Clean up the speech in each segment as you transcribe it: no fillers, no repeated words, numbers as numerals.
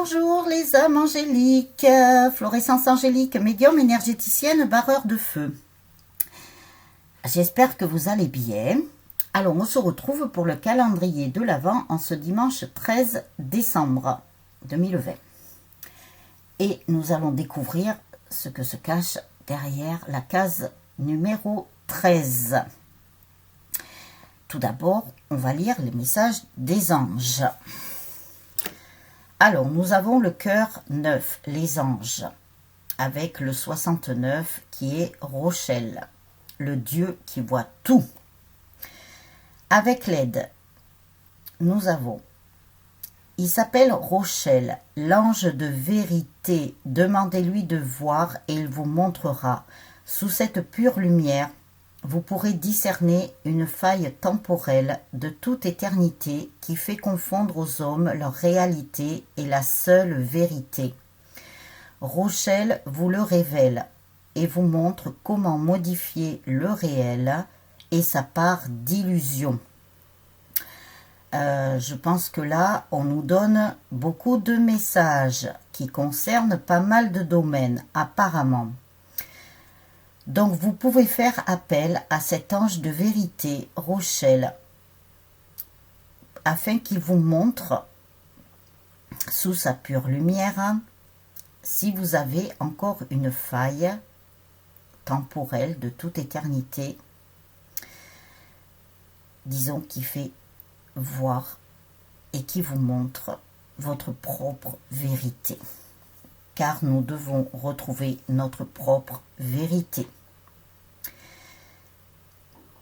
Bonjour les âmes angéliques, Florescence angélique, médium énergéticienne, barreur de feu. J'espère que vous allez bien. Alors on se retrouve pour le calendrier de l'Avent en ce dimanche 13 décembre 2020. Et nous allons découvrir ce que se cache derrière la case numéro 13. Tout d'abord, on va lire les messages des anges. Alors, nous avons le cœur 9, les anges, avec le 69 qui est Rochelle, le Dieu qui voit tout. Avec l'aide, nous avons, il s'appelle Rochelle, l'ange de vérité. Demandez-lui de voir et il vous montrera. Sous cette pure lumière, vous pourrez discerner une faille temporelle de toute éternité qui fait confondre aux hommes leur réalité et la seule vérité. Rochelle vous le révèle et vous montre comment modifier le réel et sa part d'illusion. Je pense que là, on nous donne beaucoup de messages qui concernent pas mal de domaines, apparemment. Donc, vous pouvez faire appel à cet ange de vérité, Rochelle, afin qu'il vous montre, sous sa pure lumière, si vous avez encore une faille temporelle de toute éternité, disons qui fait voir et qui vous montre votre propre vérité. Car nous devons retrouver notre propre vérité.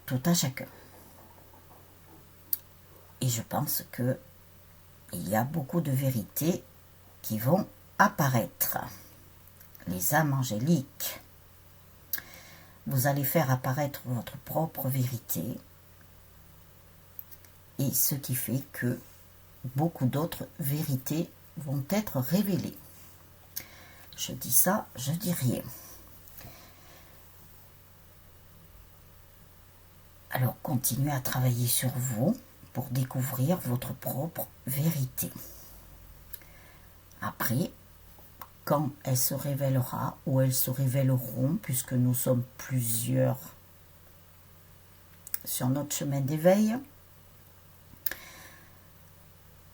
Tout à chacun. Et je pense que il y a beaucoup de vérités qui vont apparaître. Les âmes angéliques. Vous allez faire apparaître votre propre vérité. Et ce qui fait que beaucoup d'autres vérités vont être révélées. Je dis ça, je dis rien. Alors, continuez à travailler sur vous pour découvrir votre propre vérité. Après, quand elle se révélera, ou elles se révéleront, puisque nous sommes plusieurs sur notre chemin d'éveil,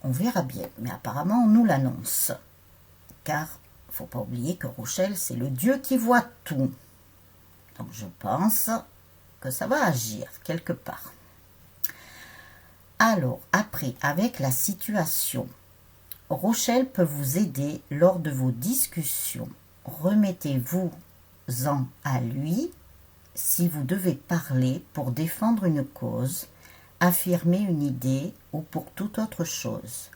on verra bien. Mais apparemment, on nous l'annonce. Car il ne faut pas oublier que Rochelle, c'est le Dieu qui voit tout. Donc je pense que ça va agir quelque part. Alors, après, avec la situation, Rochelle peut vous aider lors de vos discussions. Remettez-vous-en à lui si vous devez parler pour défendre une cause, affirmer une idée ou pour toute autre chose.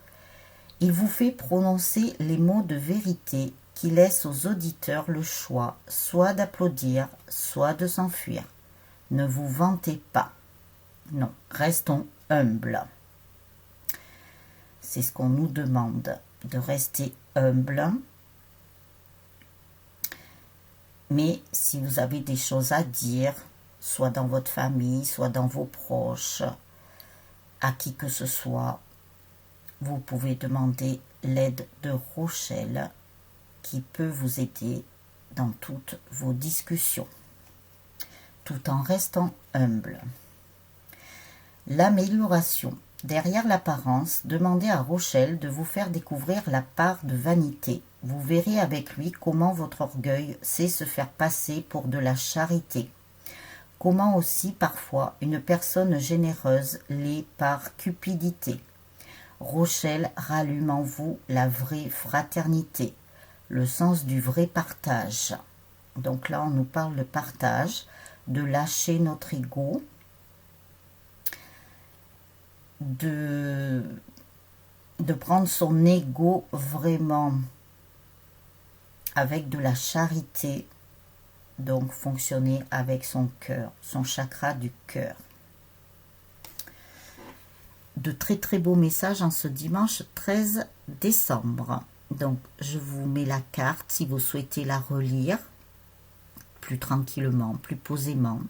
Il vous fait prononcer les mots de vérité qui laissent aux auditeurs le choix, soit d'applaudir, soit de s'enfuir. Ne vous vantez pas. Non, restons humbles. C'est ce qu'on nous demande, de rester humble. Mais si vous avez des choses à dire, soit dans votre famille, soit dans vos proches, à qui que ce soit, vous pouvez demander l'aide de Rochelle qui peut vous aider dans toutes vos discussions, tout en restant humble. L'amélioration. Derrière l'apparence, demandez à Rochelle de vous faire découvrir la part de vanité. Vous verrez avec lui comment votre orgueil sait se faire passer pour de la charité. Comment aussi parfois une personne généreuse l'est par cupidité. Rochelle rallume en vous la vraie fraternité, le sens du vrai partage. Donc là, on nous parle de partage, de lâcher notre ego, de prendre son ego vraiment avec de la charité, donc fonctionner avec son cœur, son chakra du cœur. De très très beaux messages en ce dimanche 13 décembre. Donc je vous mets la carte si vous souhaitez la relire plus tranquillement, plus posément.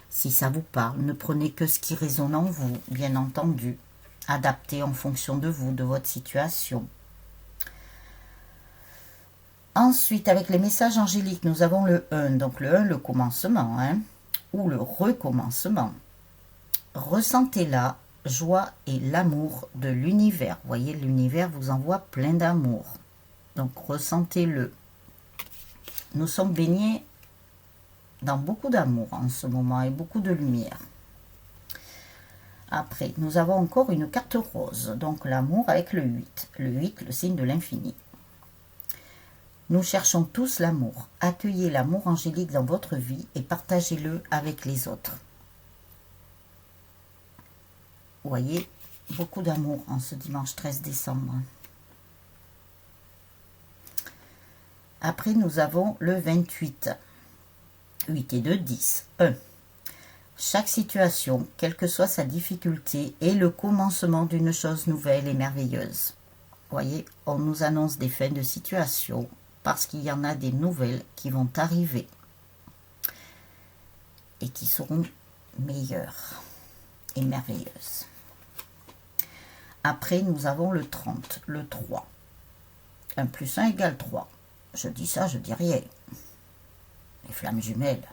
Si ça vous parle, ne prenez que ce qui résonne en vous, bien entendu. Adaptez en fonction de vous, de votre situation. Ensuite, avec les messages angéliques, nous avons le 1. Donc le 1, le commencement, hein, ou le recommencement. Ressentez la joie et l'amour de l'univers. Vous voyez, l'univers vous envoie plein d'amour. Donc ressentez-le. Nous sommes baignés dans beaucoup d'amour en ce moment et beaucoup de lumière. Après, nous avons encore une carte rose, donc l'amour avec le 8. Le 8, le signe de l'infini. Nous cherchons tous l'amour. Accueillez l'amour angélique dans votre vie et partagez-le avec les autres. Vous voyez, beaucoup d'amour en ce dimanche 13 décembre. Après, nous avons le 28. 8 et 2, 10. 1. Chaque situation, quelle que soit sa difficulté, est le commencement d'une chose nouvelle et merveilleuse. Vous voyez, on nous annonce des fins de situation parce qu'il y en a des nouvelles qui vont arriver et qui seront meilleures et merveilleuses. Après, nous avons le 30, le 3. 1 plus 1 égale 3. Je dis ça, je dis rien. Les flammes jumelles.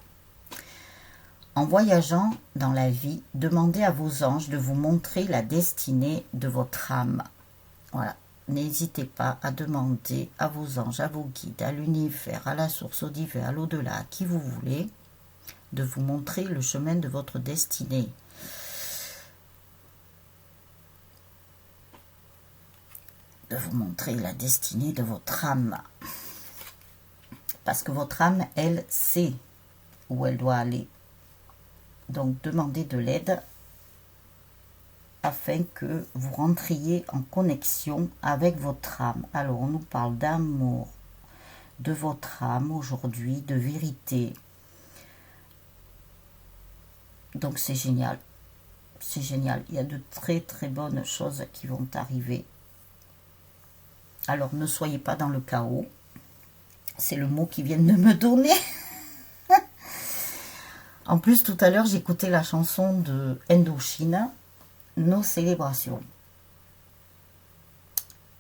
En voyageant dans la vie, demandez à vos anges de vous montrer la destinée de votre âme. Voilà. N'hésitez pas à demander à vos anges, à vos guides, à l'univers, à la source, au divin, à l'au-delà, à qui vous voulez, de vous montrer le chemin de votre destinée. De vous montrer la destinée de votre âme. Parce que votre âme, elle, sait où elle doit aller. Donc, demandez de l'aide afin que vous rentriez en connexion avec votre âme. Alors, on nous parle d'amour, de votre âme aujourd'hui, de vérité. Donc, c'est génial. C'est génial. Il y a de très, très bonnes choses qui vont arriver. Alors, ne soyez pas dans le chaos. C'est le mot qu'ils viennent de me donner. En plus, tout à l'heure, j'écoutais la chanson de Indochine, Nos célébrations.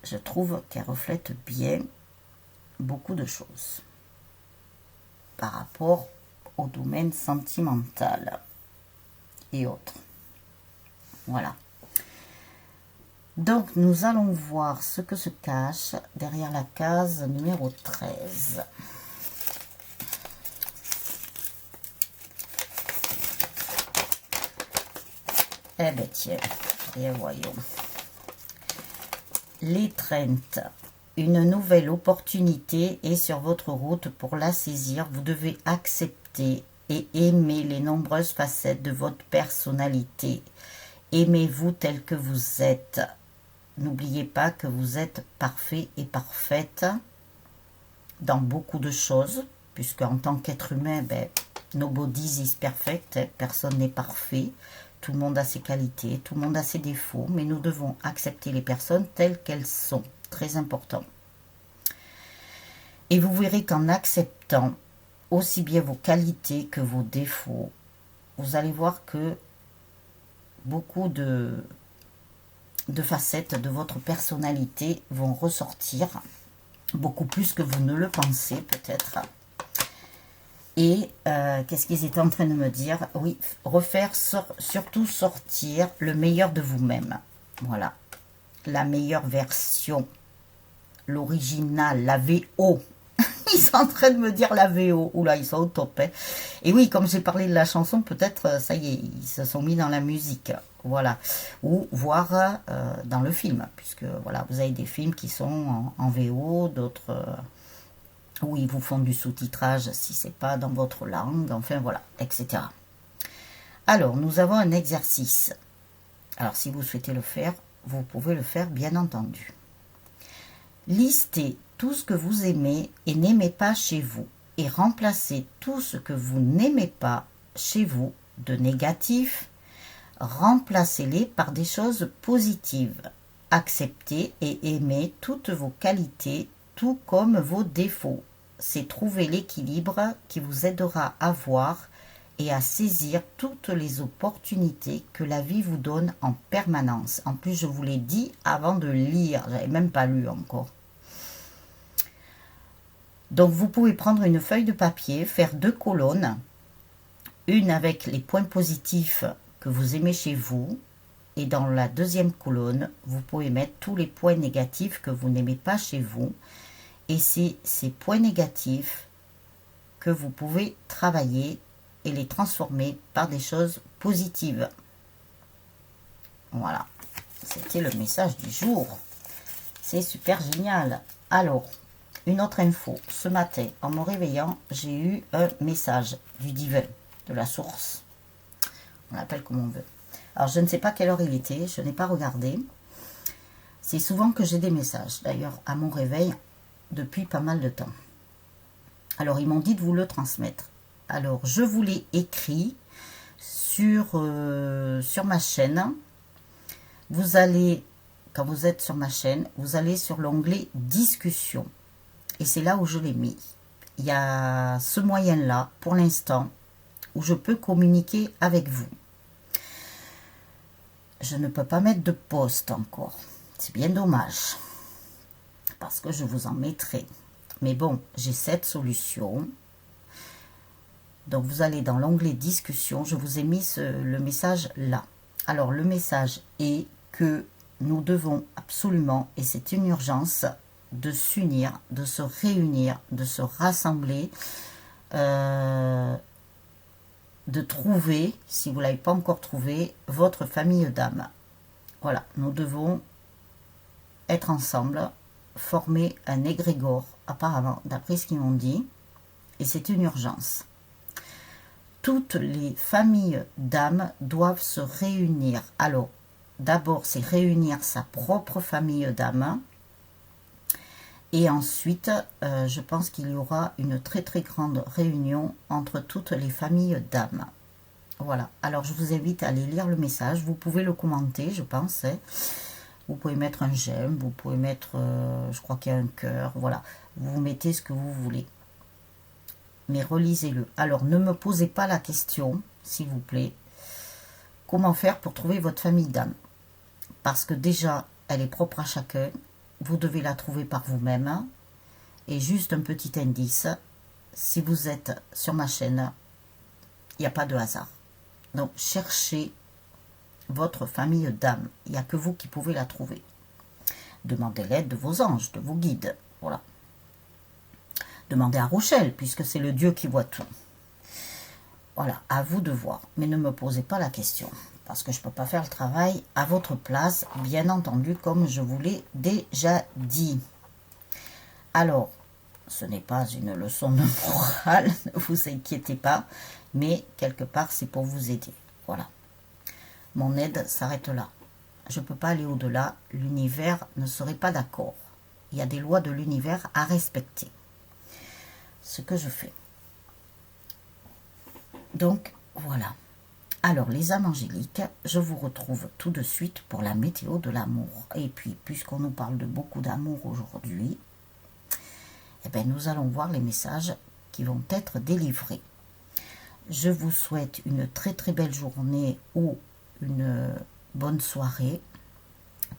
Je trouve qu'elle reflète bien beaucoup de choses par rapport au domaine sentimental et autres. Voilà. Donc, nous allons voir ce que se cache derrière la case numéro 13. Eh bien, tiens, et voyons. L'étreinte. Une nouvelle opportunité est sur votre route. Pour la saisir, vous devez accepter et aimer les nombreuses facettes de votre personnalité. Aimez-vous tel que vous êtes. N'oubliez pas que vous êtes parfait et parfaite dans beaucoup de choses, puisque en tant qu'être humain, nobody is perfect, personne n'est parfait. Tout le monde a ses qualités, tout le monde a ses défauts, mais nous devons accepter les personnes telles qu'elles sont. Très important. Et vous verrez qu'en acceptant aussi bien vos qualités que vos défauts, vous allez voir que beaucoup de facettes de votre personnalité vont ressortir, beaucoup plus que vous ne le pensez peut-être. Et qu'est-ce qu'ils étaient en train de me dire? Oui, surtout sortir le meilleur de vous-même. Voilà, la meilleure version, l'original, la VO. Ils sont en train de me dire la VO. Oula, ils sont au top. Hein. Et oui, comme j'ai parlé de la chanson, peut-être, ça y est, ils se sont mis dans la musique. Voilà. Ou voir dans le film. Puisque, voilà, vous avez des films qui sont en VO, d'autres... où ils vous font du sous-titrage si c'est pas dans votre langue, enfin voilà, etc. Alors, nous avons un exercice. Alors, si vous souhaitez le faire, vous pouvez le faire, bien entendu. Listez tout ce que vous aimez et n'aimez pas chez vous et remplacez tout ce que vous n'aimez pas chez vous de négatif. Remplacez-les par des choses positives. Acceptez et aimez toutes vos qualités, tout comme vos défauts. C'est trouver l'équilibre qui vous aidera à voir et à saisir toutes les opportunités que la vie vous donne en permanence. En plus, je vous l'ai dit avant de lire, j'avais même pas lu encore. Donc vous pouvez prendre une feuille de papier, faire 2 colonnes, une avec les points positifs que vous aimez chez vous, et dans la deuxième colonne, vous pouvez mettre tous les points négatifs que vous n'aimez pas chez vous, et c'est ces points négatifs que vous pouvez travailler et les transformer par des choses positives. Voilà, c'était le message du jour. C'est super génial. Alors, une autre info. Ce matin, en me réveillant, j'ai eu un message du divin, de la source. On l'appelle comme on veut. Alors, je ne sais pas quelle heure il était, je n'ai pas regardé. C'est souvent que j'ai des messages, d'ailleurs, à mon réveil, depuis pas mal de temps. Alors, ils m'ont dit de vous le transmettre. Alors, je vous l'ai écrit sur ma chaîne. Vous allez, quand vous êtes sur ma chaîne, vous allez sur l'onglet discussion. Et c'est là où je l'ai mis. Il y a ce moyen-là, pour l'instant, où je peux communiquer avec vous. Je ne peux pas mettre de post encore. C'est bien dommage. Parce que je vous en mettrai. Mais bon, j'ai cette solution. Donc, vous allez dans l'onglet discussion. Je vous ai mis le message là. Alors, le message est que nous devons absolument, et c'est une urgence, de s'unir, de se réunir, de se rassembler, de trouver, si vous ne l'avez pas encore trouvé, votre famille d'âme. Voilà, nous devons être ensemble, former un égrégore, apparemment, d'après ce qu'ils m'ont dit, et c'est une urgence. Toutes les familles d'âmes doivent se réunir. Alors, d'abord, c'est réunir sa propre famille d'âmes. Et ensuite, je pense qu'il y aura une très très grande réunion entre toutes les familles d'âmes. Voilà. Alors, je vous invite à aller lire le message. Vous pouvez le commenter, je pense. Hein. Vous pouvez mettre un j'aime. Vous pouvez mettre, je crois qu'il y a un cœur. Voilà. Vous mettez ce que vous voulez. Mais relisez-le. Alors, ne me posez pas la question, s'il vous plaît. Comment faire pour trouver votre famille d'âme? Parce que déjà, elle est propre à chacun. Vous devez la trouver par vous-même. Et juste un petit indice, si vous êtes sur ma chaîne, il n'y a pas de hasard. Donc, cherchez votre famille d'âme. Il n'y a que vous qui pouvez la trouver. Demandez l'aide de vos anges, de vos guides. Voilà. Demandez à Rochelle, puisque c'est le Dieu qui voit tout. Voilà, à vous de voir. Mais ne me posez pas la question, parce que je ne peux pas faire le travail à votre place, bien entendu, comme je vous l'ai déjà dit. Alors, ce n'est pas une leçon de morale, ne vous inquiétez pas, mais quelque part, c'est pour vous aider. Voilà. Mon aide s'arrête là. Je ne peux pas aller au-delà, l'univers ne serait pas d'accord. Il y a des lois de l'univers à respecter. Ce que je fais. Donc, voilà. Alors, les âmes angéliques, je vous retrouve tout de suite pour la météo de l'amour. Et puis, puisqu'on nous parle de beaucoup d'amour aujourd'hui, eh bien, nous allons voir les messages qui vont être délivrés. Je vous souhaite une très très belle journée ou une bonne soirée.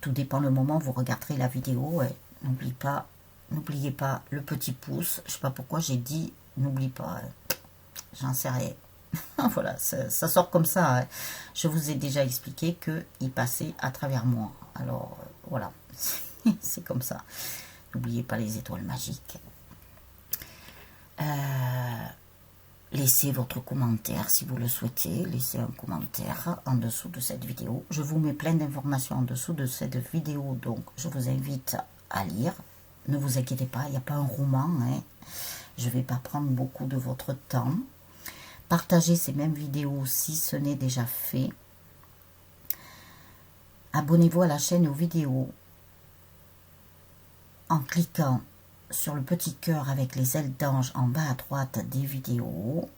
Tout dépend le moment où vous regarderez la vidéo. N'oubliez pas le petit pouce. Je ne sais pas pourquoi j'ai dit n'oublie pas. J'en sais rien. Voilà, ça sort comme ça. Hein. Je vous ai déjà expliqué qu'il passait à travers moi. Alors, voilà, c'est comme ça. N'oubliez pas les étoiles magiques. Laissez votre commentaire si vous le souhaitez. Laissez un commentaire en dessous de cette vidéo. Je vous mets plein d'informations en dessous de cette vidéo. Donc, je vous invite à lire. Ne vous inquiétez pas, il n'y a pas un roman. Hein. Je ne vais pas prendre beaucoup de votre temps. Partagez ces mêmes vidéos si ce n'est déjà fait. Abonnez-vous à la chaîne et aux vidéos en cliquant sur le petit cœur avec les ailes d'ange en bas à droite des vidéos.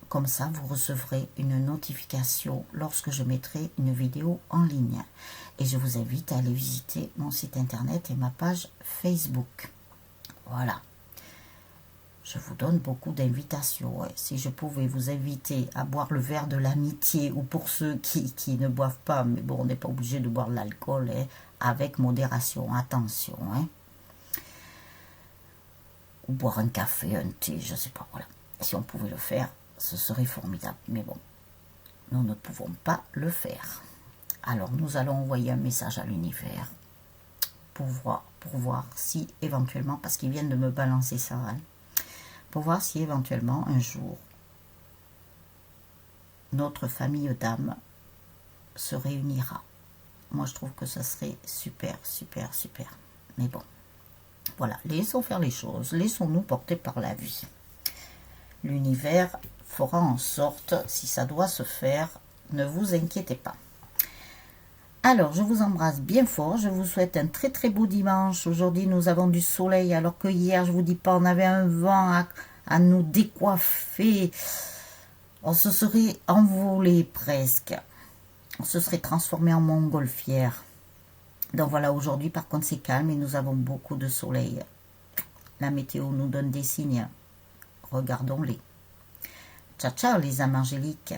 Comme ça, vous recevrez une notification lorsque je mettrai une vidéo en ligne. Et je vous invite à aller visiter mon site internet et ma page Facebook. Voilà. Je vous donne beaucoup d'invitations. Ouais. Si je pouvais vous inviter à boire le verre de l'amitié, ou pour ceux qui ne boivent pas, mais bon, on n'est pas obligé de boire de l'alcool, hein, avec modération, attention. Hein. ou boire un café, un thé, je ne sais pas, voilà. Si on pouvait le faire, ce serait formidable. Mais bon, nous ne pouvons pas le faire. Alors, nous allons envoyer un message à l'univers pour voir si éventuellement, parce qu'ils viennent de me balancer ça, hein, pour voir si éventuellement un jour, notre famille d'âmes se réunira. Moi, je trouve que ça serait super, super, super. Mais bon, voilà, laissons faire les choses, laissons-nous porter par la vie. L'univers fera en sorte, si ça doit se faire, ne vous inquiétez pas. Alors, je vous embrasse bien fort, je vous souhaite un très très beau dimanche. Aujourd'hui, nous avons du soleil, alors que hier, je vous dis pas, on avait un vent à nous décoiffer. On se serait envolé presque. On se serait transformé en montgolfière. Donc voilà, aujourd'hui, par contre, c'est calme et nous avons beaucoup de soleil. La météo nous donne des signes. Regardons-les. Ciao, ciao les âmes angéliques.